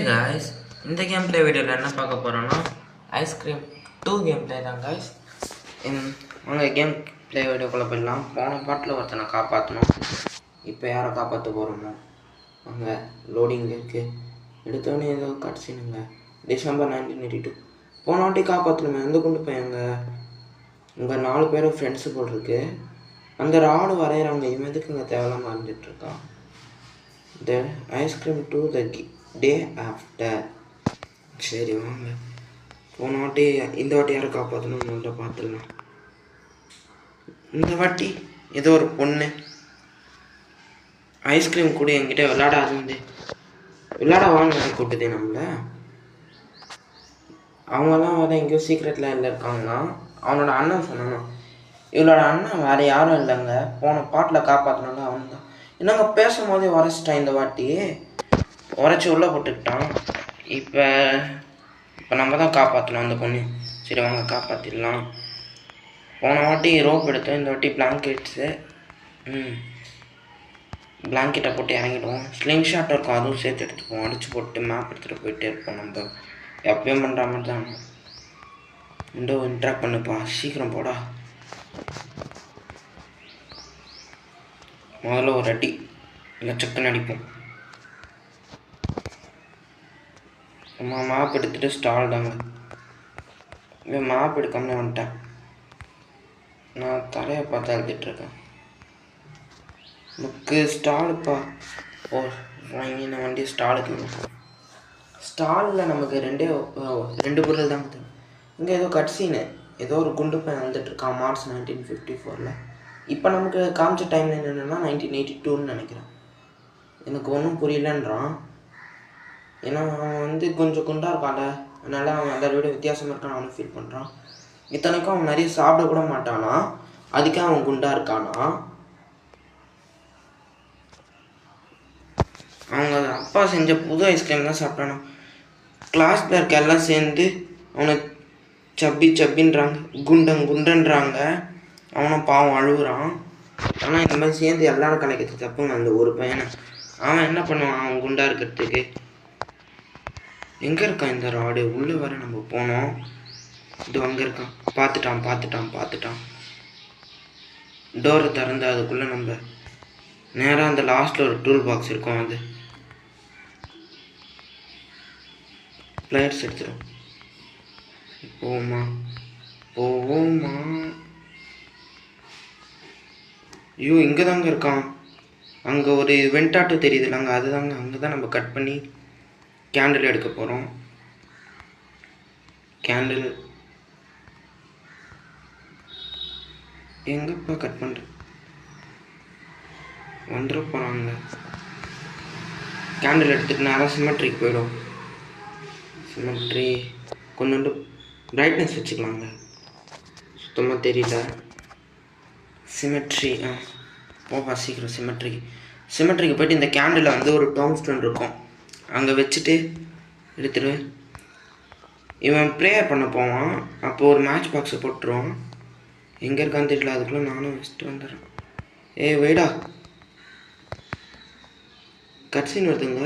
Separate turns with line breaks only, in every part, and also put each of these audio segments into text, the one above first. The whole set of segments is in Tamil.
guys, இந்த கேம் பிளே வீடியோவில் என்ன பார்க்க போகிறோன்னா ஐஸ்கிரீம் 2 கேம் பிளே தான் guys. உங்கள் கேம் பிளே வீடியோக்குள்ளே போயிடலாம். போன பாட்டில் ஒருத்தனை காப்பாற்றணும். இப்போ யாரை காப்பாற்ற போகிறோமோ அங்கே லோடிங் இருக்குது. எடுத்தோடனே ஏதோ கட்சினுங்க டிசம்பர் 1982 போன வாட்டி காப்பாற்றணுமே எந்த கொண்டு போய் அங்கே உங்கள் 4 பேரும் ஃப்ரெண்ட்ஸு போல் இருக்கு. அந்த ராடு வரைகிறாங்க. இவன் எதுக்கு இங்கே தேவையில்லாமல் வந்துட்டுருக்கான். The ice cream to the day after. சரி வாங்க, போன வாட்டி இந்த வாட்டி யாரை காப்பாற்றணும் முதல்ல பார்த்துடலாம். இந்த வாட்டி ஏதோ ஒரு பொண்ணு ஐஸ்கிரீம் கூட என்கிட்ட விளையாடாது விளையாட வாங்க கூட்டுதே நம்மளை. அவங்கெல்லாம் வேறு எங்கேயோ சீக்ரெட்டில் இல்லை இருக்காங்கன்னா அவனோட அண்ணன் சொன்னான். இவளோட அண்ணன் வேறு யாரும் இல்லைங்க, போன பாட்டில் காப்பாற்றினாலும் அவன் தான். என்னங்க பேசும்போதே உரைச்சிட்டான். இந்த வாட்டி உரைச்சி உள்ளே போட்டுக்கிட்டான். இப்போ நம்ம தான் காப்பாற்றணும் அந்த பொண்ணு. சரி வாங்க காப்பாற்றிடலாம். போன வாட்டி ரோப் எடுத்தோம், இந்த வாட்டி பிளாங்கெட்ஸு. பிளாங்கெட்டை போட்டு இறங்கிடுவோம். ஸ்லிங் ஷாட் இருக்கும், அதுவும் சேர்த்து எடுத்துப்போம். அடித்து போட்டு மேப் எடுத்துகிட்டு போயிட்டே இருப்போம். நம்ம எப்பயும் பண்ணுற மாதிரி தான். விண்டோ இன்ட்ராக்ட் பண்ணுப்பா, சீக்கிரம் போடா. முதல்ல ஒரு அடி இல்லை சக்குன்னு அடிப்போம். மேப் எடுத்துகிட்டு ஸ்டால் தாங்க. இவன் மேப் எடுக்காமலே வந்துட்டேன். நான் தலையை பார்த்து அழுத்திட்டுருக்கேன். புக்கு ஸ்டாலுப்பா. ஓ வாங்கி நான் வண்டி ஸ்டாலுக்கு. ஸ்டாலில் நமக்கு ரெண்டு பொருள் தாங்க தெரியும். இங்கே ஏதோ கட்சீனு ஏதோ ஒரு குண்டு பையன் வந்துட்டுருக்கான். மார்ச் 1954. இப்போ நமக்கு காமிச்ச டைம் என்னென்னா 1982ன்னு நினைக்கிறேன். எனக்கு ஒன்றும் புரியலன்றான். ஏன்னா அவன் கொஞ்சம் குண்டாக இருக்கான்ல, அதனால் அவன் எல்லாரை விட வித்தியாசமாக இருக்கான்னு அவனை ஃபீல் பண்ணுறான். இத்தனைக்கும் அவன் நிறைய சாப்பிட கூட மாட்டானா, அதுக்கே அவன் குண்டாக இருக்கானா. அவங்க அப்பா செஞ்ச புது ஐஸ்கிரீம் தான் சாப்பிட்டானா. கிளாஸில் இருக்க எல்லாம் சேர்ந்து அவனை சப்பின்றாங்க, குண்டன்றாங்க. அவனும் பாவம் அழுகுறான். ஆனால் இந்த மாதிரி சேர்ந்து எல்லாரும் கலைக்கிறது தப்புங்க அந்த ஒரு பையனை. அவன் என்ன பண்ணுவான் அவன் குண்டா இருக்கிறதுக்கு. எங்கே இருக்கான் இந்த ராடு? உள்ளே வர நம்ம போனோம். இது அங்கே இருக்கான். பார்த்துட்டான். டோரை திறந்து அதுக்குள்ளே நம்ம நேராக அந்த லாஸ்ட்டில் ஒரு டூல் பாக்ஸ் இருக்கும். அது பிளேயர்ஸ் எடுத்துடும். போவோமா? ஐயோ இங்கே தாங்க இருக்கான். அங்கே ஒரு வெண்டாட்டோ தெரியுது இல்லைங்க, அதுதாங்க. அங்கே தான் நம்ம கட் பண்ணி கேண்டில் எடுக்க போகிறோம். கேண்டில் எங்கப்பா கட் பண்ணுறேன்? வந்துட போகிறாங்க. கேண்டில் எடுத்துகிட்டு நேரம் சிமெட்ரிக்கு போயிடும். சிமெட்ரி கொஞ்சோண்டு பிரைட்னஸ் வச்சுக்கலாங்க, சுத்தமாக தெரியல. சிமெட்ரி போப்பா சீக்கிரம். சிமெட்ரிக்கு போய்ட்டு இந்த கேண்டில் ஒரு டோம் ஸ்டோன் இருக்கும், அங்கே வச்சுட்டு எடுத்துரு. இவன் ப்ரேயர் பண்ண போவான். அப்போது ஒரு மேட்ச் பாக்ஸை போட்டுருவான். எங்கே இருக்கான்னு தெரியல. அதுக்குள்ளே நானும் வச்சுட்டு வந்துடுறேன். வெயிடா, கட்சின்னு வருதுங்க.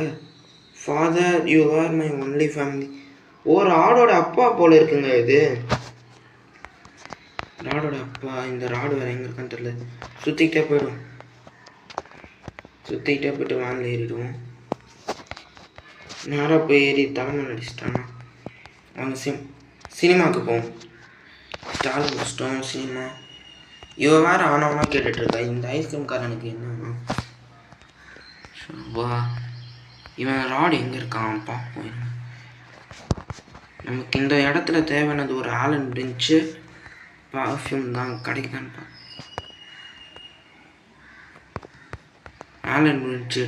Father you are my only family. ஒரு ஆடோட அப்பா போல் இருக்குங்க இது. ராடோட அப்பா. இந்த ராடு வேறு எங்கே இருக்கான்னு தெரியல. சுற்றிக்கிட்டே போய்ட்டு வேனில் ஏறிடுவோம். நேராக போய் ஏறி தலைமை அடிச்சிட்டானா. அவங்க சினிமாவுக்கு போவோம். ஸ்டால் முடிச்சிட்டோம். சினிமா. இவன் வேறு ஆனவனா கேட்டுட்ருக்கா. இந்த ஐஸ்கிரீம் காரனுக்கு என்ன வா. இவன் ராடு எங்கே இருக்கான் பார்ப்போம். நமக்கு இந்த இடத்துல தேவையானது ஒரு ஆலன் பெஞ்சு, பர்ஃப்யூம் தான். கிடைக்குதான்னு ஆலன் பெஞ்சு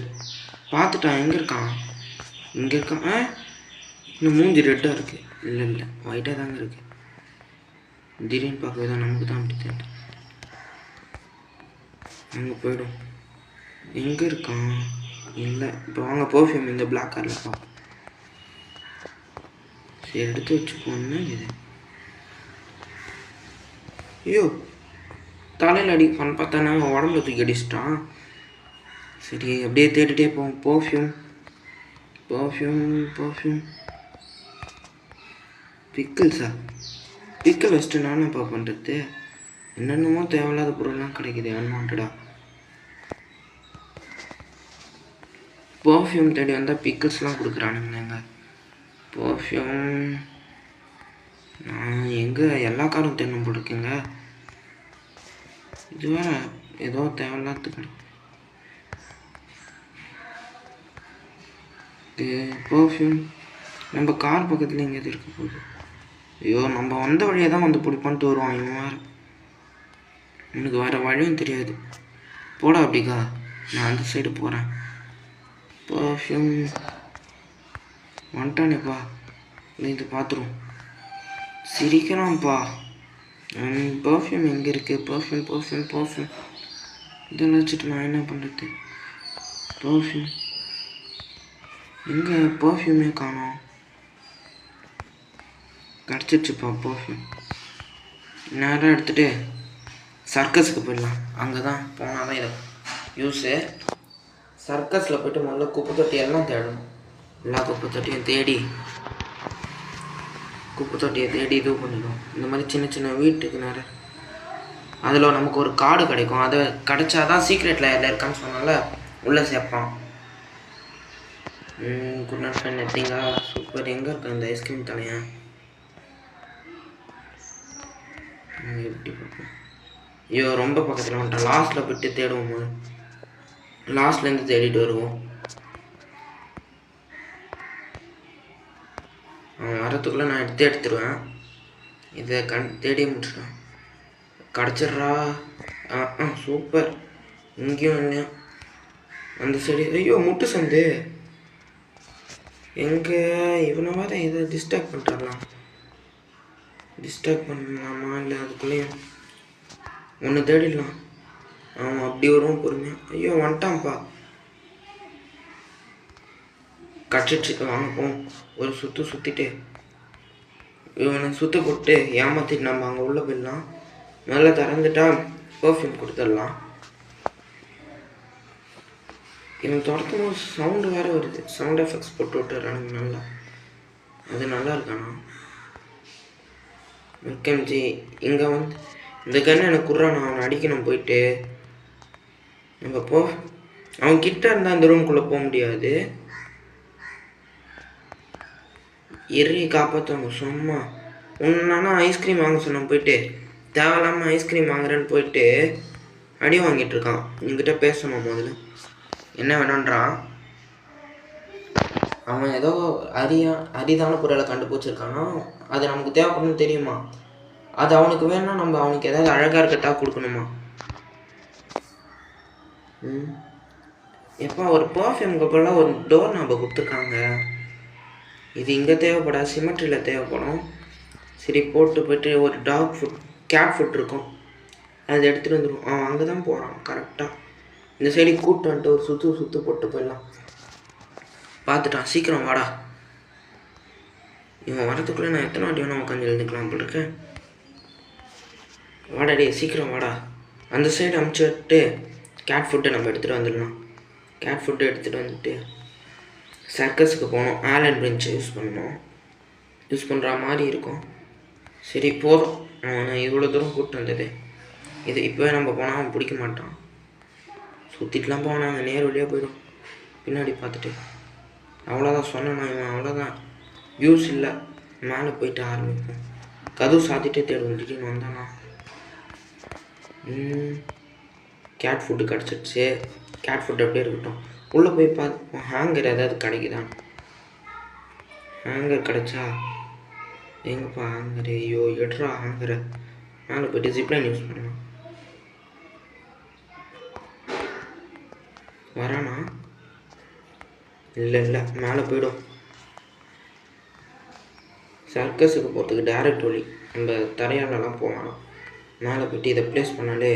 பார்த்துட்டான். எங்கே இருக்கான்? இங்கே இருக்கான். இன்னும் மூஞ்சி ரெட்டாக இருக்குது. இல்லை ஒயிட்டாக தாங்க இருக்குது. திடீர்னு பார்க்கவே தான் நமக்கு தான் அப்படி தெரியும். அங்கே போய்டும். எங்கே இருக்கான்? இல்லை. இப்போ வாங்க பர்ஃப்யூம் இந்த பிளாக் கலரில் பார்ப்போம். சரி எடுத்து வச்சுப்போம்னா இது. ஐயோ தலையில் அடிப்பான்னு பார்த்தானே உடம்புல தூக்கி அடிச்சிட்டான். சரி அப்படியே தேடிட்டே போவோம். Perfume perfume பிக்கிள்ஸா? பிக்கிள் வச்சுட்டு நானேப்பா பண்ணுறது? என்னென்னமோ தேவையில்லாத பொருள்லாம் கிடைக்குது அன்வான்டா. பர்ஃப்யூம் தேடி வந்தால் பிக்கிள்ஸ்லாம் கொடுக்குறானுங்க. பர்ஃப்யூம் நான் எங்கே எல்லா காரும் தேடணும் போட்டுருக்கேங்க. இதுவே ஏதோ தேவையில்லாததுக்கு பர்ஃப்யூம் நம்ம கார் பக்கத்தில் எங்கேயாவது இருக்க போகுது. ஐயோ, நம்ம வந்த வழியாக தான் வந்து பிடிப்பான்ட்டு வருவான் இவன் வேறு. எனக்கு வேறு வழியும் தெரியாது. போடா அப்படிக்கா, நான் அந்த சைடு போகிறேன். பர்ஃப்யூம் வந்துட்டானேப்பா, இது பார்த்துருவோம். சிரிக்கிறான்ப்பா. பர்ஃப்யூம் எங்கே இருக்குது? பர்ஃப்யூம் இதெல்லாம் வச்சுட்டு நான் என்ன பண்ணுறது? பர்ஃப்யூம் எங்கே? பர்ஃப்யூமே காணோம். கிடச்சிடுச்சுப்பா பர்ஃப்யூம். நேராக எடுத்துகிட்டு சர்க்கஸுக்கு போயிடலாம். அங்கே தான் போனால் தான் இதை யூஸு. சர்க்கஸில் போய்ட்டு முதல்ல குப்பை தொட்டி எல்லாம் தேடணும். எல்லா குப்பை தொட்டியும் தேடி இது பண்ணிடும். இந்த மாதிரி சின்ன சின்ன வீட்டுக்கு நிறைய அதில் நமக்கு ஒரு கார்டு கிடைக்கும். அது கிடைச்சாதான் சீக்ரெட்டில் எல்லாம் இருக்கான்னு சொன்னால உள்ளே சேர்ப்பான். குட் நைட் ஃப்ரெண்ட், எப்படிங்களா? சூப்பர். எங்கே இருக்கேன் இந்த ஐஸ்கிரீம் தலையன்? எப்படி பார்ப்போம்? ஐயோ, ரொம்ப பக்கத்தில் வந்துட்டேன். லாஸ்ட்டில் போய்ட்டு தேடுவோம். லாஸ்ட்லேருந்து தேடிட்டு வருவோம். அவன் வரத்துக்குள்ளே நான் எடுத்துருவேன். இதை தேடியே முடிச்சிட்டேன். கிடச்சிட்றா. சூப்பர். இங்கேயும் இல்லையா அந்த சைடு? ஐயோ, முட்டு சந்து எங்கே? இவனை வேற இதை டிஸ்டர்ப் பண்ணுறாங்களாம். டிஸ்டர்ப் பண்ணலாமா? இல்லை அதுக்குள்ளேயும் ஒன்று தேடிடலாம். அவன் அப்படி வருவான் பொறுமையாக. ஐயோ, வந்துட்டான்ப்பா. கடிச்சிடுச்சு. வாங்க போவோம். ஒரு சுற்றிட்டு இவனை சுற்ற போட்டு ஏமாற்றிட்டு நம்ம அங்கே உள்ளே போயிடலாம். நல்லா திறந்துட்டா பர்ஃப்யூம் கொடுத்துடலாம். இவன் துரத்தும் போது சவுண்டு வேறு வருது. சவுண்ட் எஃபெக்ட்ஸ் போட்டு விட்டுறானுங்க நல்லா. அது நல்லா இருக்கானா? ஓகேம்ஜி, இங்கே வந்து இந்த கண்ணை எனக்கு குர்றான். அவனை அடிக்கணும் போயிட்டு. நம்ம அவன் கிட்ட இருந்தால் இந்த ரூம்குள்ளே போக முடியாது. காப்பாற்றுவாங்க சும்மா. உன்னானா ஐஸ்கிரீம் வாங்க சொன்ன போயிட்டு தேவையில்லாமல் ஐஸ்கிரீம் வாங்குறேன்னு போயிட்டு அடி வாங்கிட்டு இருக்கான். என்கிட்ட பேசணும் முதல்ல. என்ன வேணுன்றான் அவன்? ஏதோ அரிதான பொருளை கண்டுபிடிச்சிருக்கானா? அது நமக்கு தேவைப்படணும்னு தெரியுமா? அது அவனுக்கு வேணும்னா நம்ம அவனுக்கு ஏதாவது அழகாக இருக்கட்டா கொடுக்கணுமா? எப்போ ஒரு பர்ஃப்யூமுக்கு அப்புறம் ஒரு டோர் நம்ம கொடுத்துருக்காங்க. இது இங்கே தேவைப்படாது, சிமெட்ரியில் தேவைப்படும். சரி, போயிட்டு ஒரு கேட் ஃபுட் இருக்கும், அதை எடுத்துகிட்டு வந்துடும். அவன் அங்கே தான் போகிறான் கரெக்டாக. இந்த சைடு கூப்பிட்டு வந்துட்டு ஒரு சுற்று போட்டு போயிடலாம். பார்த்துட்டான். சீக்கிரம் வாடா. இவன் வரத்துக்குள்ளே நான் எத்தனை வாட்டி வேணும் உட்காந்து எழுந்துக்கலாம் போல் இருக்கேன். வாடாடே, சீக்கிரம் வாடா. அந்த சைடு அமுச்சு விட்டு கேட் ஃபுட்டை நம்ம எடுத்துகிட்டு வந்துடலாம். கேட் ஃபுட்டை எடுத்துகிட்டு வந்துட்டு சர்க்கஸுக்கு போகணும். ஆலன் பிரிஞ்சை யூஸ் பண்ணுற மாதிரி இருக்கும். சரி, போதும். அவன் இவ்வளோ தூரம் கூப்பிட்டு வந்தது. இது இப்போவே நம்ம போனால் அவன் பிடிக்க மாட்டான். சுற்றிட்டுலாம் போனால் அங்கே நேர் வழியாக போயிடும். பின்னாடி பார்த்துட்டு அவ்வளோதான் சொன்னேன் இவன். அவ்வளோதான், யூஸ் இல்லை. மேலே போயிட்டு ஆரம்பிப்போம். கதவு சாத்திட்டே தேடுவோம். திடீர்னு வந்தானா? கேட் ஃபுட்டு கிடச்சிடுச்சு. கேட் ஃபுட்டு அப்படியே இருக்கட்டும். உள்ளே போய் பார்ப்போம் ஹேங்கர் ஏதாவது கிடைக்குதான். ஹேங்கர் கிடச்சா எங்கப்பா ஹேங்கரு? ஐயோ, எடுறா ஹேங்கரை. மேலே போய்ட்டு ஜிப்லைன் யூஸ் பண்ணலாம். வரானா? இல்லை, மேலே போய்டும். சர்க்கஸுக்கு போகிறதுக்கு டேரக்ட் வழி. நம்ம தரையாலலாம் போவானா? மேலே போய்ட்டு இதை ப்ளேஸ் பண்ணாலே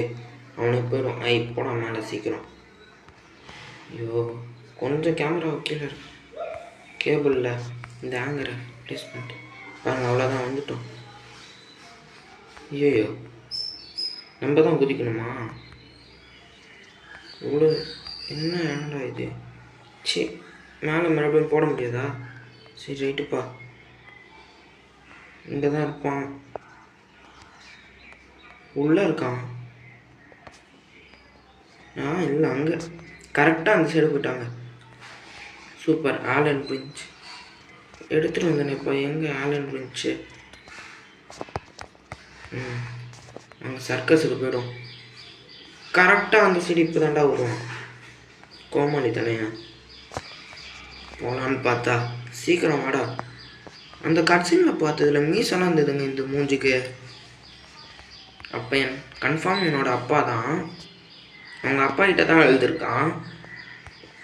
அவனுக்கு போயிடும். போடா மேலே சீக்கிரம். ஐயோ, கொஞ்சம் கேமரா கீழே இருக்கு. கேபிளில் இந்த ஹேங்கரை ப்ளேஸ் பண்ணிட்டு பாருங்க. அவ்வளோதான், வந்துட்டோம். ஐயோ, நம்ம தான் குதிக்கணுமா? இவ்வளோ என்னடா இது? சரி, மேலே மறுபடியும் போட முடியாதா? சரி ரைட்டுப்பா. இங்கே தான் இருப்பான். உள்ளே இருக்கான். இல்லை அங்கே கரெக்டாக அந்த சைடு போயிட்டாங்க. சூப்பர். ஆலன் பிரிஞ்ச் எடுத்துகிட்டு வந்தேனே. இப்போ எங்கே ஆலன் பிரிஞ்சு? நாங்கள் சர்க்கஸுக்கு போய்டும். கரெக்டாக அந்த சைடு இப்போ தாண்டா வருவோம். கோமாளி தானே. போகலான்னு பார்த்தா சீக்கிரம் வாடா. அந்த கட்சியில் பார்த்ததுல மீசெல்லாம் இருந்ததுங்க இந்த மூஞ்சிக்கு. அப்போ கன்ஃபார்ம் என்னோடய அப்பா தான். அவங்க அப்பா கிட்ட தான் எழுதியிருக்கான்.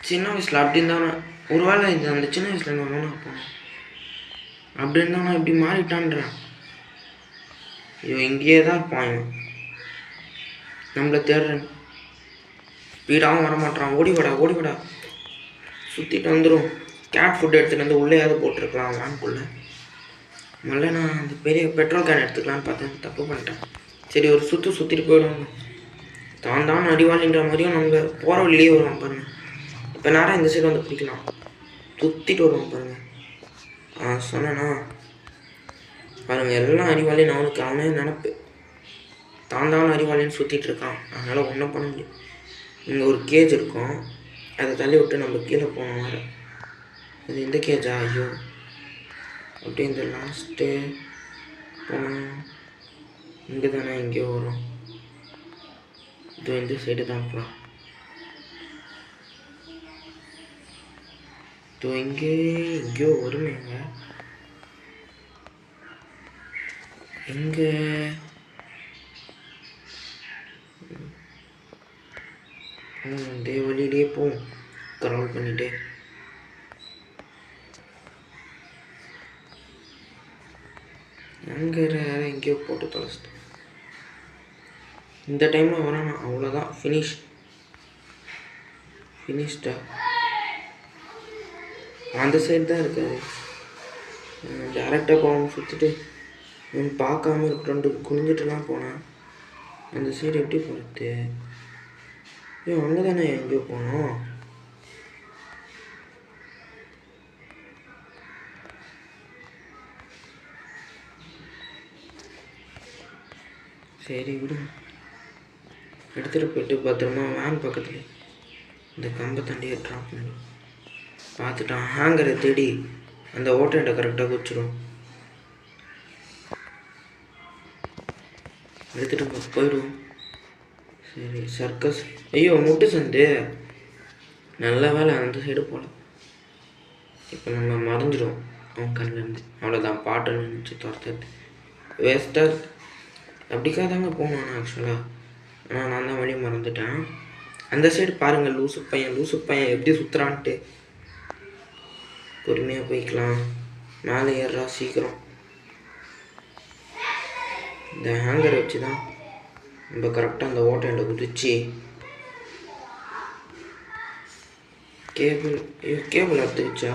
சின்ன வயசில் அப்படின்னு தானே. ஒரு வேளை இது அந்த சின்ன வயசில் நான் அப்பா அப்படின்னு தான் நான் இப்படி மாறிட்டான்றேன். ஐயோ இங்கேயே தான் இருப்பான் இவன். நம்மளை தேடுறேன். ஸ்பீடாகவும் வரமாட்டான். ஓடிவிடா ஓடிவிடா. சுற்றிட்டு வந்துடும். கேட் ஃபுட் எடுத்துகிட்டு வந்து உள்ளேயாவது போட்டிருக்கலாம் வேன்குள்ளே. முதல்ல நான் அந்த பெரிய பெட்ரோல் கேன் எடுத்துக்கலான்னு பார்த்தேன். தப்பு பண்ணிட்டேன். சரி ஒரு சுற்றிட்டு போயிடுவாங்க. தான் அடிவாளின்ற மாதிரியும் நம்ம போகிற வழியிலே வருவான் பாருங்கள். இப்போ நேரம் இந்த சைடு வந்து பிடிக்கலாம். சுற்றிட்டு வருவான் பாருங்கள். சொன்னேன்னா பாருங்கள் எல்லாம் அறிவாளின்னு அவனுக்கு அவனே நினப்பு. தான் அறிவாளின்னு சுற்றிட்டு இருக்கான். அதனால் ஒன்றும் பண்ண முடியும். இங்கே ஒரு கேஜ் இருக்கும். அதை தள்ளி விட்டு நம்ம கீழே போனோம். வேறு இது இந்த கேஜா? ஐயோ அப்படியே இந்த லாஸ்ட்டு போனோம். இங்கே தானே எங்கேயோ வரும். இது இந்த சைடு தான்ப்பா. இது எங்கேயோ வருமேங்க. எங்கே? இந்த வழியிலே போவோம். க்ரௌல் பண்ணிட்டு அங்கே எங்கேயோ போட்டு தொலைச்சிட்டேன். இந்த டைமில் வரானா அவ்வளோதான். ஃபினிஷ்டா. அந்த சைடு தான் இருக்காது. டேரெக்டாக போகாமல் சுற்றிட்டு பார்க்காம ரெண்டு குனிஞ்சிட்டுலாம் போனேன். அந்த சைடு எப்படி போகிறது? ஐயோ அங்கே தானே எங்கேயோ போனோம். சரி விடு. எடுத்துகிட்டு போய்ட்டு பத்திரமா வேன் பக்கத்தில் இந்த கம்பை தண்டியை ட்ராப் பண்ணி பார்த்துட்டான். ஹேங்கரை தேடி அந்த ஓட்டையிட்ட கரெக்டாக குச்சிடும். எடுத்துகிட்டு போயிடுவோம். சரி சர்க்கஸ். ஐயோ முட்டு சந்து. நல்ல வேலை அந்த சைடு போகல. இப்போ நம்ம மறைஞ்சிடும் அவன் கண்ணிலேருந்து. அவ்வளோதான். பாட்டு நினச்சி துரத்துறது வேஸ்ட்டாக. அப்படிக்காக தாங்க போகணும் ஆக்சுவலாக. ஆனால் நான் தான் வழி மறந்துட்டேன். அந்த சைடு பாருங்கள். லூசு பையன் எப்படி சுற்றுறான்ட்டு. பொறுமையாக போய்க்கலாம். மேலே ஏறுறா சீக்கிரம். இந்த ஹேங்கரை வச்சு தான் நம்ம கரெக்டாக அந்த ஓட்டையில குதிச்சு கேபிள் அறுத்துக்கிச்சா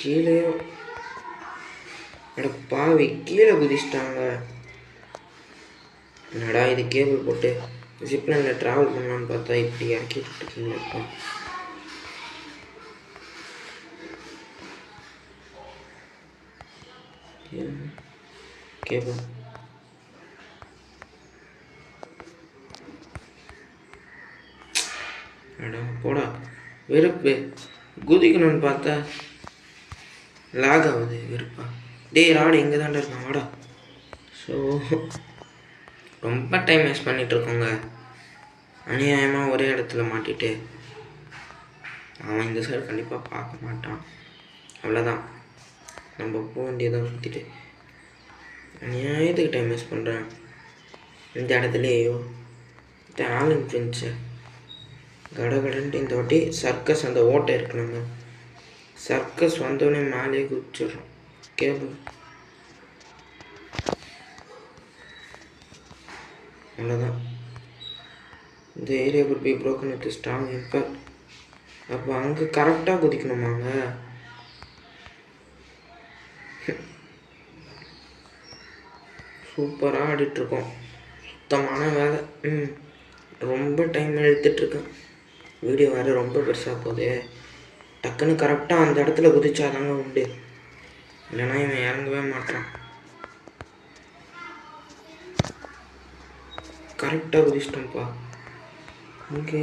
கீழே. அட பாவி கீழே குதிச்சிட்டாங்க. என்னடா இது கேபிள் போட்டு ஜிப்லைனில் ட்ராவல் பண்ணலான்னு பார்த்தா இப்படி இறக்கி விட்டுருக்கீங்க. இப்போ கேபிள் அடா போடா. வெறுப்பு. குதிக்கணும்னு பார்த்தா லாக் ஆகுது. வெறுப்பா. டேய் ராடு இங்கே தாண்டா இருக்கான் வாடா. ஸோ ரொம்ப டைம் வேஸ்ட் பண்ணிகிட்ருக்கோங்க. அநியாயமாக ஒரே இடத்துல மாட்டிட்டு அவன் இந்த சைடு கண்டிப்பாக பார்க்க மாட்டான். அவ்வளோதான். நம்ம போக வேண்டியதை சுற்றிட்டு அநியாயத்துக்கு டைம் வேஸ்ட் பண்ணுறேன் இந்த இடத்துலையோ. இந்த ஆலன் ஃப்ரெண்ட்ஸு கடகடன்ட்டு இந்த வாட்டி சர்க்கஸ் அந்த ஓட்டை இருக்கணுங்க. சர்க்கஸ் வந்தோடனே மேலேயே குதிச்சிடுறோம். கேபிள் அவ்வளோதான். இந்த area could be broken with strong impact. அப்போ அங்கே கரெக்டாக குதிக்கணுமாங்க. சூப்பராக ஆடிட்டுருக்கோம். சுத்தமான வேலை. ரொம்ப டைம் எடுத்துகிட்ருக்கேன். வீடியோ வேறு ரொம்ப பெருசாக போகுது. டக்குன்னு கரெக்டாக அந்த இடத்துல குதிச்சாதாங்க உண்டு, இல்லைன்னா இவன் இறங்கவே மாட்டான். கரெக்டாக குதிச்சிட்டோம்ப்பா. இங்கே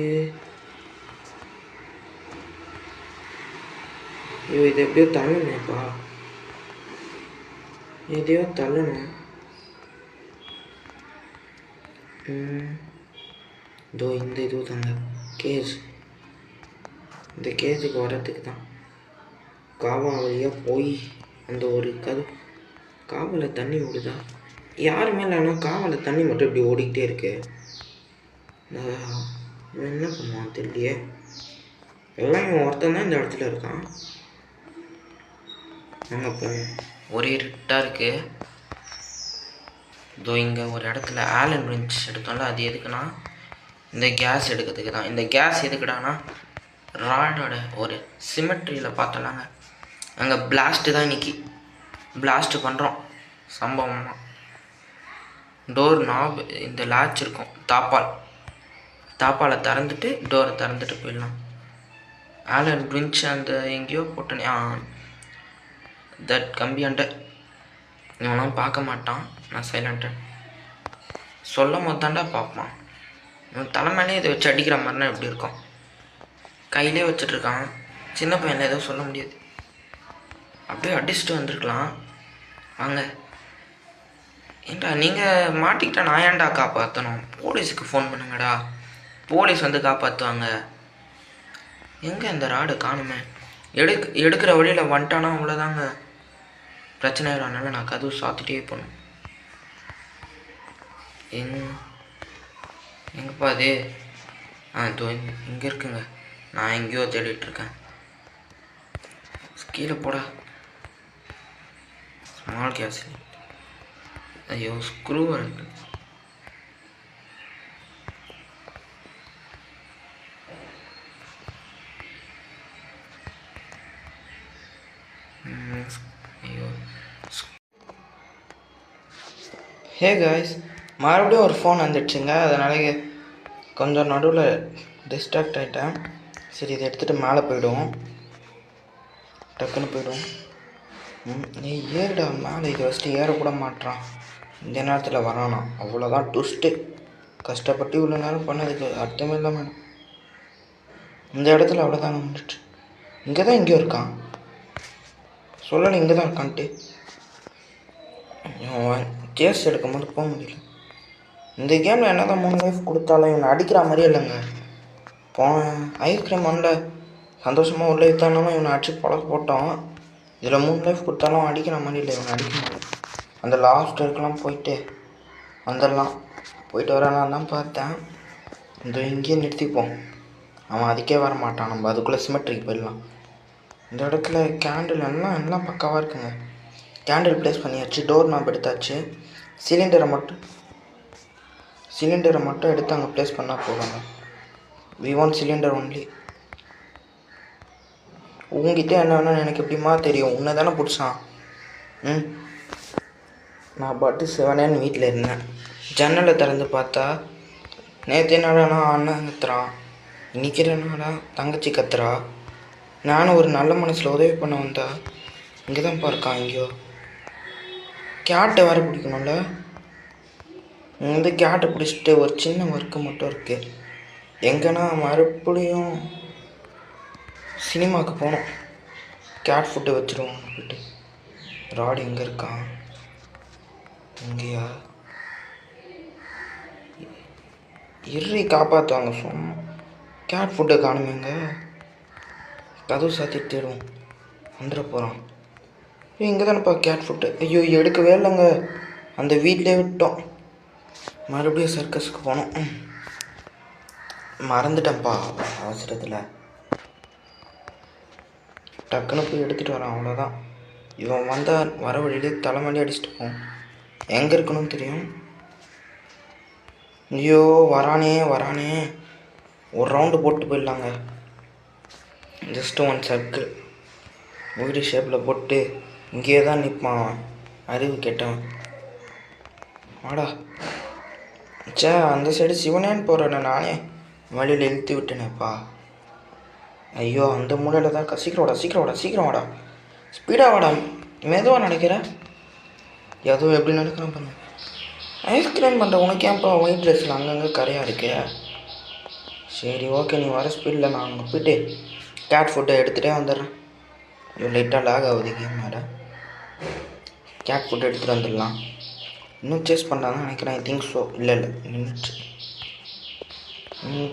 ஐயோ இது எப்படியோ தள்ளணுமேப்பா, எதையோ தள்ளணும். இதோ இந்த இது தாங்க கேஜ். இந்த கேஜுக்கு வர்றதுக்கு தான் காவா வழியாக போய் அந்த ஒரு காவலில் தண்ணி ஓடுதா யாருமே இல்லைன்னா காவலில் தண்ணி மட்டும் இப்படி ஓடிக்கிட்டே இருக்கு. இவன் என்ன பண்ணுவான் தெரியலையே. எல்லாம் இவன் ஒருத்தன் தான் இந்த இடத்துல இருக்கான். அங்கே போவோம். ஒரே இருட்டாக இருக்கு. இதோ இங்கே ஒரு இடத்துல ஆலன் பிரிஞ்ச் எடுத்தோம்ல, அது எதுக்குன்னா இந்த கேஸ் எடுக்கிறதுக்கு தான். இந்த கேஸ் எதுக்குடானா ராடோட ஒரு சிமெட்ரியில் பார்த்தோம்லாங்க, அங்கே பிளாஸ்ட்டு தான் இன்னைக்கு பிளாஸ்ட்டு பண்ணுறோம் சம்பவமாக. டோர் நாப் இந்த லாட்ச் இருக்கும், தாப்பாலை திறந்துட்டு டோரை திறந்துட்டு போயிடலாம். ஆலன் பிரிஞ்ச் அந்த எங்கேயோ போட்டனே தட் கம்பியாண்ட இவனும் பார்க்க மாட்டான். நான் சைலண்ட்டு சொல்லும் போது தாண்டா பார்ப்பான். இவன் தலைமையிலே இதை வச்சு அடிக்கிற மாதிரினா எப்படி இருக்கும். கையிலே வச்சிட்ருக்கான். சின்ன பையனில் எதுவும் சொல்ல முடியாது. அப்படியே அடிச்சுட்டு வந்திருக்கலாம். வாங்க. ஏன்டா நீங்கள் மாட்டிக்கிட்டா நான் ஏன்டா காப்பாற்றணும்? போலீஸுக்கு ஃபோன் பண்ணுங்கடா, போலீஸ் வந்து காப்பாற்றுவாங்க. எங்கே இந்த ராடு காணுமே? எடுக்கிற வழியில் வந்துட்டானா அவ்வளோதாங்க பிரச்சனை ஆகிடும்னால நான் கதவு சாத்திட்டே போகணும். எங்கப்பா அது? இதோ இங்கே இருக்குங்க. நான் எங்கேயோ தேடிட்டுருக்கேன். கீழே போடா. Small case. ஐயோ ஸ்க்ரூவாக இருக்கு. ஐயோ. ஹே காய்ஸ், மறுபடியும் ஒரு ஃபோன் வந்துடுச்சுங்க. அதனால கொஞ்சம் நடுவில் டிஸ்ட்ராக்ட் ஆகிட்டேன். சரி இதை எடுத்துகிட்டு மேலே போய்டுவோம். டக்குன்னு போய்டுவோம். நீ ஏறுடா மேலே. இதை வச்சுட்டு ஏறக்கூட மாட்டான். இந்த நேரத்தில் வரானா அவ்வளோதான் ட்விஸ்ட்டு. கஷ்டப்பட்டு இவ்வளோ நேரம் பண்ணதுக்கு அர்த்தமே இல்லை மேடம். இந்த இடத்துல அவ்வளோதாங்க முடிச்சு. இங்கே தான் எங்கேயோ இருக்கான். சொல்லலை இங்கே தான் இருக்கான்ட்டு. கேஸ் எடுக்கும்போது போக முடியல. இந்த கேமில் என்ன தான் 3 லைஃப் கொடுத்தாலும் இவனை அடிக்கிற மாதிரியே இல்லைங்க. போன ஐஸ்கிரீம் ஒன்றில் சந்தோஷமாக உள்ள இத்தானாலும் இவனை அடிச்சு போட்டோம். இதில் 3 லைஃப் கொடுத்தாலும் அடிக்கிற மாதிரி இல்லை. இவனை அடிக்க முடியும். அந்த லாஸ்ட் இருக்கலாம் போயிட்டு வந்துடலாம். போயிட்டு வரலாம் தான் பார்த்தேன். இந்த இங்கேயே நிறுத்திப்போம். அவன் அதுக்கே வர மாட்டான். நம்ம அதுக்குள்ளே சிமெட்ரிக்கு போயிடலாம். இந்த இடத்துல கேண்டில் எல்லாம் பக்காவாக இருக்குங்க. கேண்டில் ப்ளேஸ் பண்ணியாச்சு. டோர் நாப் எடுத்தாச்சு. சிலிண்டரை மட்டும் எடுத்து அங்கே ப்ளேஸ் பண்ணால் போகிறாங்க. We want cylinder only. உங்ககிட்ட என்ன வேணும்னு எனக்கு எப்படிமா தெரியும்? உன்னை தானே பிடிச்சான். நான் பாட்டு சிவனேன்னு வீட்டில் இருந்தேன். ஜன்னலை திறந்து பார்த்தா நேற்று என்னடா அண்ணன் கத்துறான், இன்றைக்கி என்னடா தங்கச்சி கத்துறா. நானும் ஒரு நல்ல மனசில் உதவி பண்ண வந்தா இங்கே தான் பார்க்கான். எங்கேயோ கேட்டை வேறு பிடிக்கணும்ல. கேட்டை பிடிச்சிட்டு ஒரு சின்ன ஒர்க்கு மட்டும் இருக்குது. எங்கன்னா மறுபடியும் சினிமாவுக்கு போகணும். கேட் ஃபுட்டு வச்சுருவோம் போய்ட்டு. ராடு எங்கே இருக்கான்? இங்கேயா? இறி காப்பாற்றுவாங்க. சும்மா கேட் ஃபுட்டை காணுமேங்க. கதவு சாத்திட்டு தேடுவோம். வந்துட போகிறான். இங்கே தானேப்பா கேட் ஃபுட்டு. ஐயோ எடுக்கவே இல்லைங்க. அந்த வீட்டிலே விட்டோம். மறுபடியும் சர்க்கஸுக்கு போனோம். மறந்துட்டேன்ப்பா அவசரத்தில். டக்குன்னு போய் எடுத்துகிட்டு வரான். அவ்வளோதான். இவன் வந்தால் வர வழியிலே தலைமலி அடிச்சுட்டு போவோம். எங்கே இருக்கணும்னு தெரியும். ஐயோ வரானே. ஒரு ரவுண்டு போட்டு போயிடலாங்க. ஜஸ்ட்டு 1 சர்க்கிள் வீடு ஷேப்பில் போட்டு இங்கேயே தான் நிற்பான். அறிவு கேட்டவன். வாடா. அந்த சைடு சிவனேன்னு போகிறேன். நானே வழியில் இழுத்து விட்டேனேப்பா. ஐயோ அந்த மூலையில் தான் சீக்கிரம் வாடா சீக்கிரம் வாடா சீக்கிரம் வாடா ஸ்பீடாக வாடா மெதுவாக நினைக்கிறேன் ஏதோ எப்படி நடக்கிறேன் பண்ண ஐஸ்கிரீம் பண்ணுற உனக்கு ஏன்ப்பா ஒயிட் ட்ரெஸ்ஸில் அங்கங்கே கரையாக இருக்கு சரி ஓகே நீ வர ஸ்பீடில் நான் அங்கே போய்ட்டு கேட் ஃபுட்டை எடுத்துகிட்டே வந்துடுறேன் ஐயோ லைட்டாக லாக் ஆகுது கேம் மேலே கேட் ஃபுட்டை எடுத்துகிட்டு வந்துடலாம் இன்னும் சேஸ் பண்ணுறாங்கன்னு நினைக்கிறேன் ஐ திங்க் ஸோ இல்லை நின்றுச்சு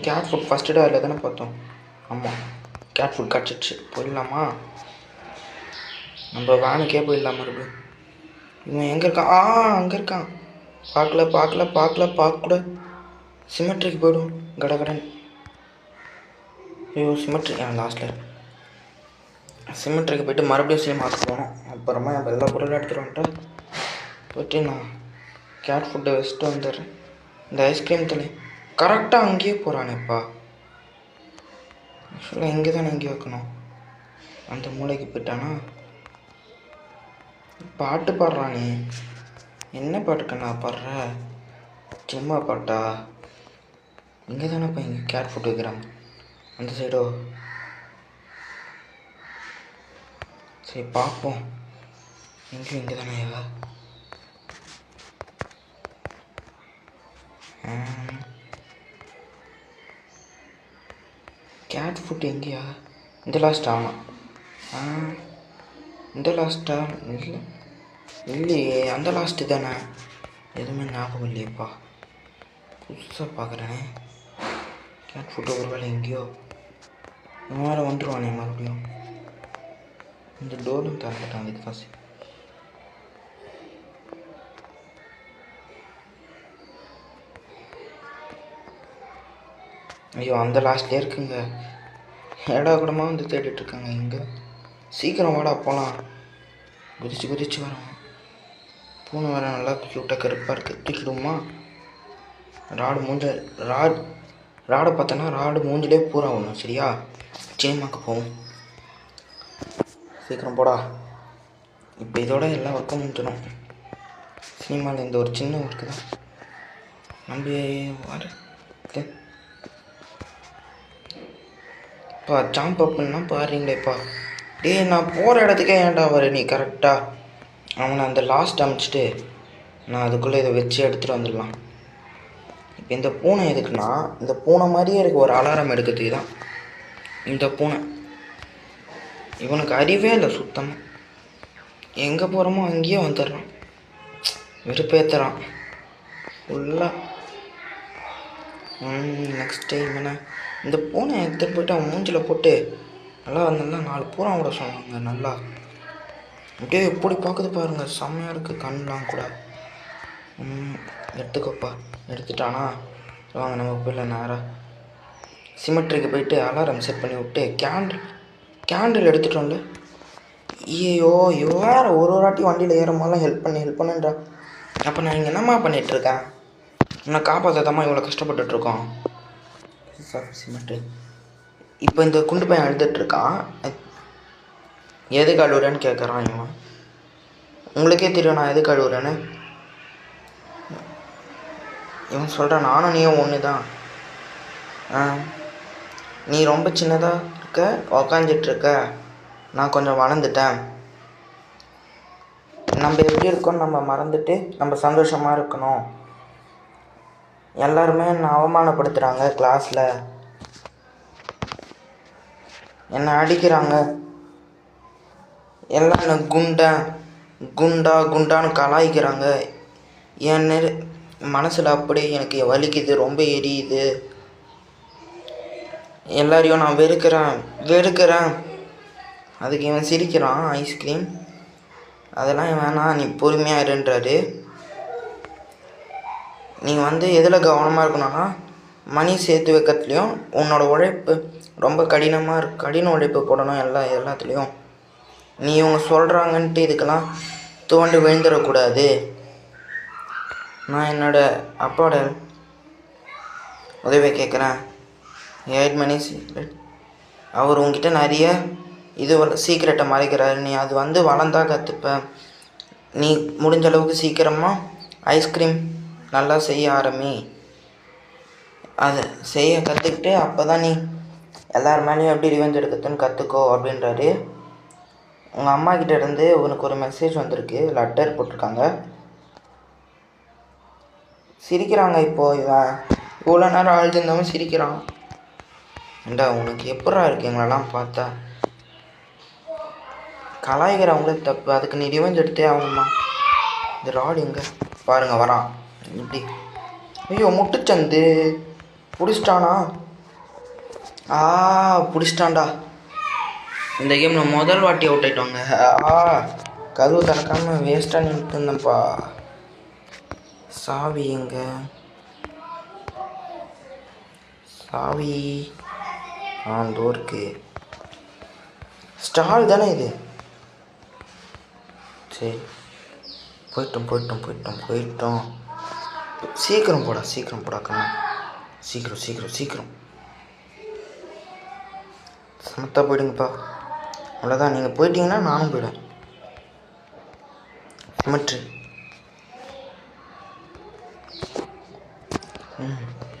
கேட் ஃபுட் ஃபஸ்ட்டு டே அதில் தானே பார்த்தோம் ஆமாம் கேட் ஃபுட் கிடச்சிடுச்சு போயிடலாமா நம்ம வேனுக்கே போயிடலாம் மறுபடியும் இவன் எங்கே இருக்கான் அங்கே இருக்கான் பார்க்கக்கூட சிமெட்ரிக்கு போய்டும் கடகடன் ஐயோ சிமெட்ரி லாஸ்ட்டில் சிமெட்ரிக்கு போய்ட்டு மறுபடியும் சினிமாவுக்கு போகணும் அப்புறமா எல்லா பொருளும் எடுத்துகிட்டு வந்துட்டு போய்ட்டு நான் கேட் ஃபுட்டை வச்சுட்டு வந்துடுறேன் இந்த ஐஸ்கிரீம் தலை கரெக்டாக அங்கேயே போகிறானேப்பா ஆக்சுவலாக இங்கே தானே எங்கேயே வைக்கணும் அந்த மூளைக்கு போயிட்டானா பாட்டு பாடுறானே என்ன பாட்டுக்கு நான் பாடுறேன் சும்மா பாட்டா இங்கே தானேப்பா இங்கே கேட் ஃபுட் வைக்கிறாங்க அந்த சைடோ சரி பார்ப்போம் எங்கேயும் இங்கே தானே கேட் ஃபுட் எங்கேயா இந்த லாஸ்ட்டா ஆமாம் இந்த லாஸ்ட்டா இல்லையே அந்த லாஸ்ட்டு தானே எதுவுமே ஞாபகம் இல்லையப்பா புதுசாக பார்க்குறேனே கேட் ஃபுட்டு ஒரு வேலை எங்கேயோ இந்த மாதிரி வந்துடுவானே மறுபடியும் இந்த டோரும் திறந்துட்டான் இது காசு ஐயோ அந்த லாஸ்ட்லேயே இருக்குங்க ஏடா கூடமாக வந்து தேடிட்டுருக்காங்க இங்கே சீக்கிரம் வாடா போகலாம் குதிச்சு வரோம் பூனை வேறு நல்லா க்யூட்டாக கருப்பாக இருக்குது தூக்கிடுமா ராடை பார்த்தோன்னா ராடு மூஞ்சிலே பூரா ஒன்று சரியா சினிமாவுக்கு போவோம் சீக்கிரம் போடா இப்போ இதோட எல்லா ஒர்க்கும் முடிஞ்சிடும் சினிமாவில் இந்த ஒரு சின்ன ஒர்க்கு தான் நம்பி வர இப்போ ஜாம்ப் அப்புன்னா பாருங்களேப்பா டேய் நான் போகிற இடத்துக்கே ஏன்டா வர நீ கரெக்டாக அவனை அந்த லாஸ்ட் அமைச்சிட்டு நான் அதுக்குள்ளே இதை வச்சு எடுத்துகிட்டு வந்துடலாம் இப்போ இந்த பூனை எதுக்குன்னா இந்த பூனை மாதிரியே இருக்குது ஒரு அலாரம் எடுக்கிறதுக்கு தான் இந்த பூனை இவனுக்கு அறிவே இல்லை சுத்தமாக எங்கே போகிறோமோ அங்கேயே வந்துடுறான் வெறுப்பேற்றுறான் ஃபுல்லாக நெக்ஸ்ட் டைம் என்ன இந்த பூனை எடுத்துகிட்டு போய்ட்டு அவன் மூஞ்சில் போட்டு நல்லா 4 பூரா கூட சொன்னாங்க நல்லா அப்படியே எப்படி பார்க்குது பாருங்கள் செம்மையாக இருக்குது கண்ணெலாம் கூட எடுத்துக்கப்பா எடுத்துட்டானா வாங்க நம்ம போயிடல நேராக சிமெட்ரிக்கு போயிட்டு அலாரம் செட் பண்ணி விட்டு கேண்டில் எடுத்துட்டோம்ல ஐயோ வேறு ஒரு வாட்டி வண்டியில் ஏறும்போதெல்லாம் ஹெல்ப் பண்ணுன்றா அப்போ நான் இங்கே என்னம்மா பண்ணிகிட்ருக்கேன் உன்னை காப்பாற்றாதம்மா இவ்வளோ கஷ்டப்பட்டுட்ருக்கோம் சிமெட்ரி இப்போ இந்த குண்டு பையன் எழுதிட்டுருக்கான் எதுக்கு அழுவுறேன்னு கேட்குறான் இவன் உங்களுக்கே தெரியும் நான் எதுக்கு அழுவுறேன்னு இவன் சொல்கிறான் நானும் நீயும் ஒன்று தான் நீ ரொம்ப சின்னதாக இருக்க உக்காந்துட்ருக்க நான் கொஞ்சம் வளர்ந்துட்டேன் நம்ம எப்படி இருக்கோன்னு நம்ம மறந்துட்டு நம்ம சந்தோஷமாக இருக்கணும் எல்லாருமே என்னை அவமானப்படுத்துகிறாங்க கிளாஸில் என்னை அடிக்கிறாங்க எல்லாம் என்னை குண்டான்னு கலாய்க்கிறாங்க என் மனசில் அப்படியே எனக்கு வலிக்குது ரொம்ப எரியுது எல்லாரையும் நான் வெறுக்கிறேன் அதுக்கு இவன் சிரிக்கிறான் ஐஸ்கிரீம் அதெல்லாம் வேணாம் நீ பொறுமையாக இருன்றாரு நீங்கள் எதில் கவனமாக இருக்கணும்னா மணி சேர்த்து வைக்கிறதுலையும் உன்னோட உழைப்பு ரொம்ப கடின உழைப்பு போடணும் எல்லாத்துலேயும் நீ இவங்க சொல்கிறாங்கன்ட்டு இதுக்கெல்லாம் தோண்டி விழுந்துடக்கூடாது நான் என்னோடய அப்பாவோட உதவியை கேட்குறேன் 8 மணி சீக்ரெட் அவர் உங்ககிட்ட நிறைய சீக்ரெட்டை மறைக்கிறாரு நீ அது வளர்ந்தா கற்றுப்ப நீ முடிஞ்ச அளவுக்கு சீக்கிரமாக ஐஸ்கிரீம் நல்லா செய்ய ஆரம்பி அதை செய்ய கற்றுக்கிட்டு அப்போ தான் நீ எல்லார் மேலேயும் எப்படி ரிவெஞ்ச் எடுக்கிறதுன்னு கற்றுக்கோ அப்படின்றாரு. உங்கள் அம்மா கிட்ட இருந்து உனக்கு ஒரு மெசேஜ் வந்திருக்கு, லெட்டர் போட்டிருக்காங்க. சிரிக்கிறாங்க இப்போது. இவன் இவ்வளோ நேரம் அழுதுருந்தவன் சிரிக்கிறான். ஏண்டா உனக்கு எப்படா இருக்கு எங்களெல்லாம் பார்த்தா? கலாய்கிறவங்களே தப்பு, அதுக்கு நீ ரிவெஞ்ச் எடுத்தே ஆகணுமா? இந்த ராடு எங்கே பாருங்கள் வரான் இப்படி. ஐயோ முட்டுச்சந்து பிடிச்சிட்டானா? பிடிச்சிட்டான்டா. இந்த கேமில் முதல் வாட்டி அவுட் ஆகிட்டோங்க. கதவு திறக்காமல் வேஸ்ட்டாக நின்றுட்டு இருந்தேன்ப்பா. சாவி எங்க? சாவி டோருக்கு. ஸ்டால் தானே இது. சரி போயிட்டோம். சீக்கிரம் போடா கண்ணா. சீக்கிரம் சமத்தா போயிடுங்கப்பா. அவ்வளோதான், நீங்கள் போயிட்டீங்கன்னா நானும் போயிடுவேன். சிமெட்ரி.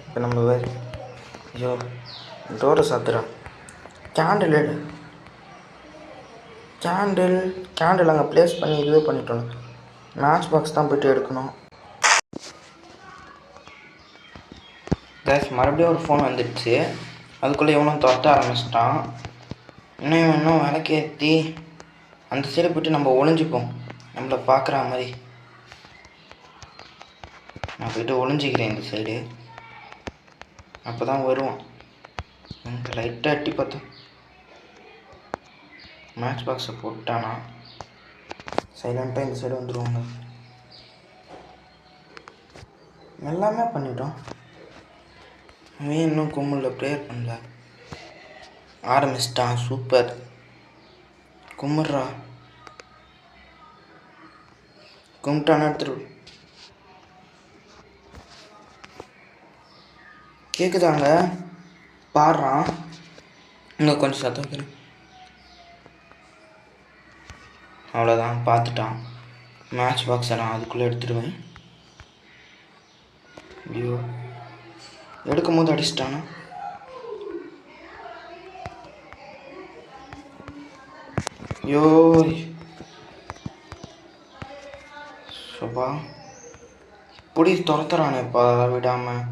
இப்போ நம்ம வேறு. ஐயோ டோரை சாத்துறா. கேண்டில் அங்கே ப்ளேஸ் பண்ணி இதுவே பண்ணிட்டோம். மேட்ச் பாக்ஸ் தான் போய்ட்டு எடுக்கணும். கேஸ் மறுபடியும் ஒரு ஃபோன் வந்துடுச்சு. அதுக்குள்ளே இவனும் துரத்த ஆரம்பிச்சிட்டான். இன்னும் விளக்கேற்றி அந்த சைடு போய்ட்டு நம்ம ஒளிஞ்சிப்போம், நம்மளை பார்க்குற மாதிரி. நான் போய்ட்டு ஒளிஞ்சிக்கிறேன் இந்த சைடு. அப்போ தான் வருவான். எனக்கு லைட்டாக எட்டி பார்த்தேன். மேட்ச் பாக்ஸை போட்டானா சைலண்ட்டாக இந்த சைடு வந்துடுவாங்க. எல்லாமே பண்ணிட்டோம். அவன் இன்னும் கும்பலில் ப்ரேயர் பண்ணல. ஆரம்பிச்சிட்டான். சூப்பர். கும்பிட்றா. கும்பிட்டான்னு எடுத்துரு. கேட்குதாங்க? பாடுறான். இன்னும் கொஞ்சம் சத்தம் வைக்கிறேன். அவ்வளோதான், பார்த்துட்டான். மேட்ச் பாக்ஸை நான் அதுக்குள்ளே எடுத்துடுவேன். ஐயோ எடுக்கும் போது அடிச்சிட்டானா? ஐயோ சோபா இப்படி துரத்துறானேப்பா விடாமல்.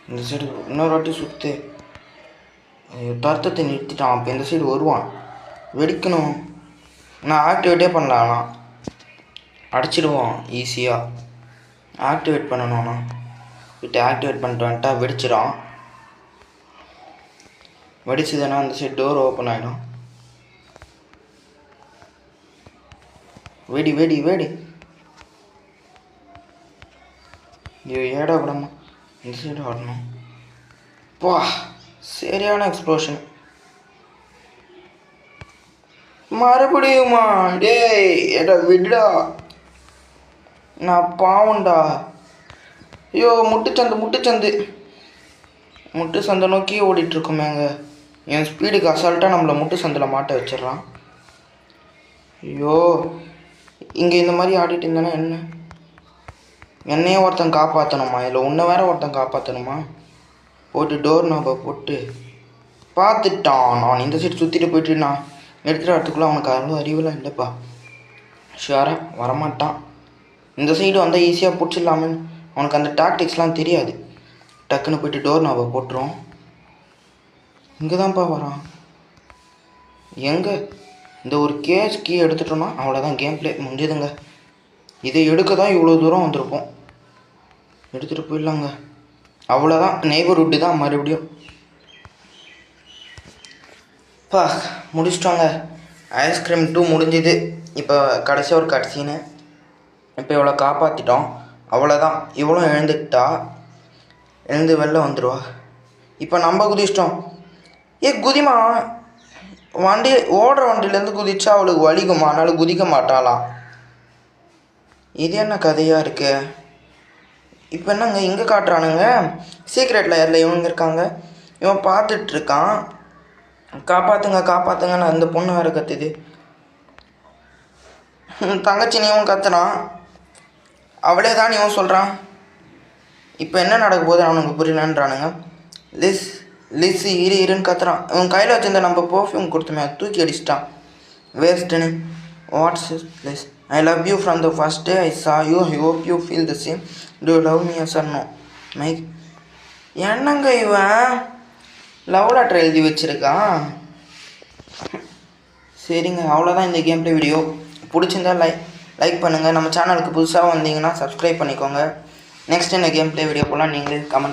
இந்த சைடு இன்னொரு வாட்டி சுற்று. துரத்தத்தை நிறுத்திட்டான். அப்போ இந்த சைடு வருவான். வெடிக்கணும். நான் ஆக்டிவேட்டே பண்ணலாம். ஆனால் அடிச்சிடுவான் ஈஸியாக. ஆக்டிவேட் பண்ணணும்ண்ணா. விட்டு ஆக்டிவேட் பண்ணிட்டு வந்துட்டா வெடிச்சிடும். வெடிச்சதுன்னா அந்த சைடு டோர் ஓப்பன் ஆகிடும். வெடி. ஐயோ ஏடா கூடமா இந்த சைடு வரணும். பா சரியான எக்ஸ்ப்ளோஷன். மறுபடியுமா? டேய் ஏடா விடுடா, நான் பாவண்டா. ஐயோ முட்டு சந்தை நோக்கி ஓடிட்டுருக்கோமேங்க. என் ஸ்பீடுக்கு அசால்ட்டாக நம்மளை முட்டு சந்தில் மாட்ட வச்சிடறான். ஐயோ இங்கே இந்த மாதிரி ஆடிட்டு இருந்தேன்னா என்னையே ஒருத்தன் காப்பாற்றணுமா? இதில் உன்னை வேற ஒருத்தன் காப்பாற்றணுமா? போட்டு டோர் நாபை போட்டு பார்த்துட்டான். நான் இந்த சைடு சுற்றிட்டு போயிட்டு நான் எடுத்துகிட்டு வரத்துக்குள்ளே அவனுக்கு அவ்வளோ அறிவுலாம் இல்லைப்பா. ஷுவராக வரமாட்டான். இந்த சைடு வந்தால் ஈஸியாக பிடிச்சிடலாமேன்னு அவனுக்கு அந்த டாக்டிக்ஸ்லாம் தெரியாது. டக்குன்னு போய்ட்டு டோர் நாபை போட்டுரும். இங்கே தான்ப்பா வரான். எங்கே இந்த ஒரு கேஸ் கீ எடுத்துட்டோன்னா அவ்வளோதான், கேம் பிளே முடிஞ்சதுங்க. இதை எடுக்க தான் இவ்வளோ தூரம் வந்திருப்போம். எடுத்துகிட்டு போயிடலாங்க. அவ்வளோதான், நெய்பர்ஹுட்டு தான் மறுபடியும். முடிச்சிட்டோங்க. ஐஸ்கிரீம் 2 முடிஞ்சுது. இப்போ கடைசி ஒரு கடைசின்னு இப்போ இவ்வளோ காப்பாற்றிட்டோம். அவ்வளோதான். இவ்வளோ எழுந்து வெளில வந்துடுவா. இப்போ நம்ம குதிச்சிட்டோம். குதிமா. ஓடுற வண்டியிலேருந்து குதிச்சா அவளுக்கு வலிக்குமா? அதனால குதிக்க மாட்டாளாம். இது என்ன கதையாக இருக்கு? இப்போ என்னங்க இங்கே காட்டுறானுங்க? சீக்ரெட்டில் யாரில் இவங்க இருக்காங்க. இவன் பார்த்துட்ருக்கான். காப்பாற்றுங்கன்னு அந்த பொண்ணு வேறு கத்துது. தங்கச்சி நீவும் கத்துறான். அவளே தான் இவன் சொல்கிறான். இப்போ என்ன நடக்க போகுது அவனுக்கு புரியலன்றானுங்க. லிஸி இருன்னு கத்துறான். இவன் கையில் வச்சிருந்த நம்ம பர்ஃப்யூம் கொடுத்துமே தூக்கி அடிச்சிட்டான். வேஸ்ட்டுன்னு. What's Liz I love you from the first day I saw you I hope you feel the same do love me yes or no. Mike என்னங்க இவன் லவ் லெட்டர் எழுதி வச்சுருக்கான். சரிங்க, அவ்வளோதான் இந்த கேம் ப்ளே வீடியோ. பிடிச்சிருந்தா லைக் பண்ணுங்கள். நம்ம சேனலுக்கு புதுசாக வந்தீங்கன்னா சப்ஸ்கிரைப் பண்ணிக்கோங்க. நெக்ஸ்ட் இந்த கேம் ப்ளே வீடியோ போலாம் நீங்களே கமெண்ட்